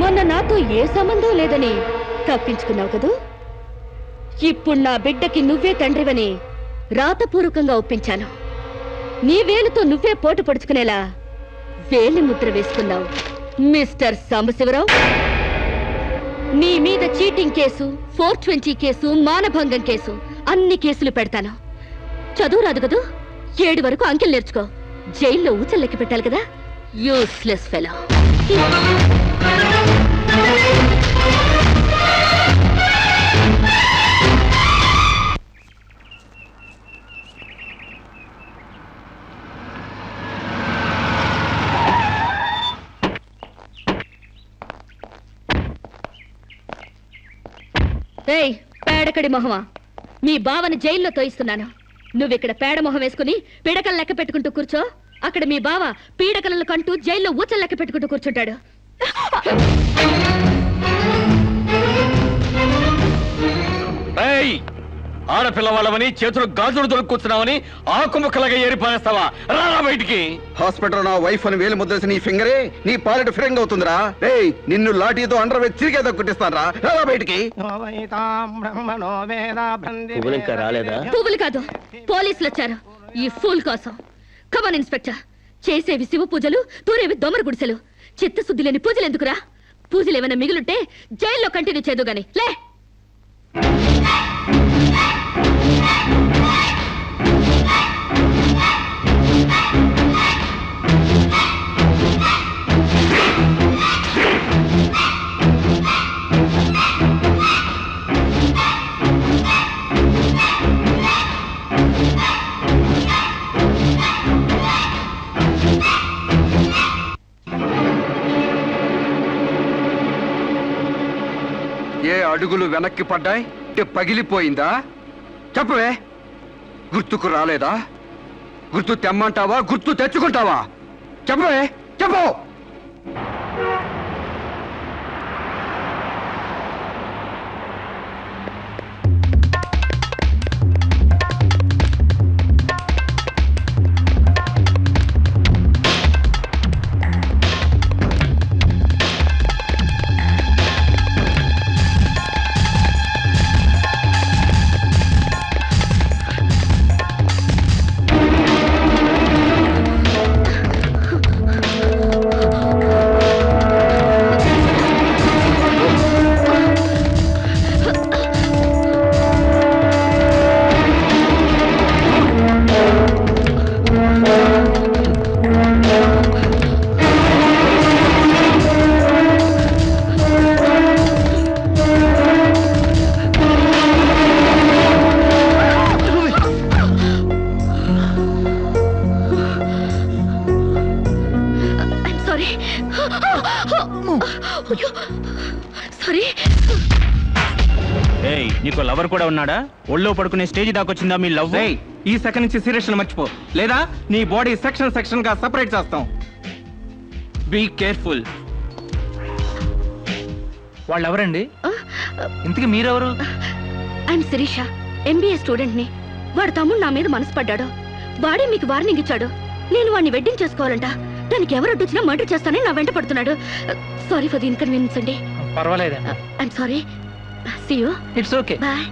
మొన్న నాతో ఏ సంబంధం లేదని తప్పించుకున్నావు కదూ. ఇప్పుడు నా బిడ్డకి నువ్వే తండ్రివని రాతపూర్వకంగా ఒప్పించాను. నీ వేలుతో నువ్వే పోటు పొడుచుకునేలా వేలి ముద్ర వేసుకున్నావు మిస్టర్ సాంబశివరావు. నీ మీద చీటింగ్ కేసు, 420 కేసు, మానభంగం కేసు, అన్ని కేసులు పెడతాను. చదువు రాదు కదూ, 7 వరకు అంకెలు నేర్చుకో. జైల్లో ఊచలు లెక్క పెట్టాలి కదా. Useless fellow. ఏయ్ పేడకడి మొహమా, మీ బావని జైల్లో తోయిస్తున్నాను. నువ్విక్కడ పేడ మొహం వేసుకుని పీడకలు లెక్క పెట్టుకుంటూ కూర్చో. అక్కడ మీ బావ పీడకలను కంటూ జైల్లో ఊచలు లెక్క పెట్టుకుంటూ కూర్చుంటాడు. ఆడపిల్లవాళ్ళమని చేతులు గాజులు దొరుకుతున్నావని ఆకుముక్కలుగా ఏరిపారేస్తావా? రారా బయటికి. హాస్పిటల్ నా వైఫ్ అని వేలు ముద్రేసి నీ ఫింగరే నీ పాలెట్ ఫిరంగ్ అవుతుందిరా. ఏయ్ నిన్ను లాఠీతో అండర్ వేసి చిరిగేదో కుట్టిస్తాను రా. రారా బయటికి. రాలేదా? పువ్వులు కాదు, పోలీసులు వచ్చారు ఈ ఫూల్ కోసం. Come on inspector. చేసేవి శివ పూజలు, తూరేవి దొమర గుడిసెలు. చిత్తశుద్ధి లేని పూజలు ఎందుకురా? పూజలు ఏమైనా మిగులుంటే జైల్లో కంటిన్యూ చేదు గాని లే. ఏ అడుగులు వెనక్కి పడ్డాయి? పగిలిపోయిందా? చెప్పవే. గుర్తుకు రాలేదా? గుర్తు తెమ్మంటావా, గుర్తు తెచ్చుకుంటావా? చెప్పవే, చెప్పు. నీకు లవర్ కూడా ఉన్నాడా? ఒళ్ళో పడుకునే స్టేజ్ దాకొచ్చిందా మీ లవ్? ఈ సెకండ్ నుంచి సీరియస్ మర్చిపో, లేదా నీ బాడీ సెక్షన్ గా సెపరేట్ చేస్తాం. Be careful. వాళ్ళు ఎవరండి? ఇంతకీ మీరెవరు? ఐఎమ్ శిరీష, MBA స్టూడెంట్ ని. వాడు తమ్ముడు నా మీద మనసు పడ్డాడు. వాడే మీకు వార్నింగ్ ఇచ్చాడు. నేను వాడిని వెడ్డింగ్ చేసుకోవాలంట. దానికి ఎవరు అడ్డొచ్చినా మర్డర్ చేస్తానని నా వెంట పడుతున్నాడు. సారీ ఫర్ ది ఇన్కన్వీనియన్స్ అండి. పర్వాలేదు. I'm sorry. See you. It's okay. Bye.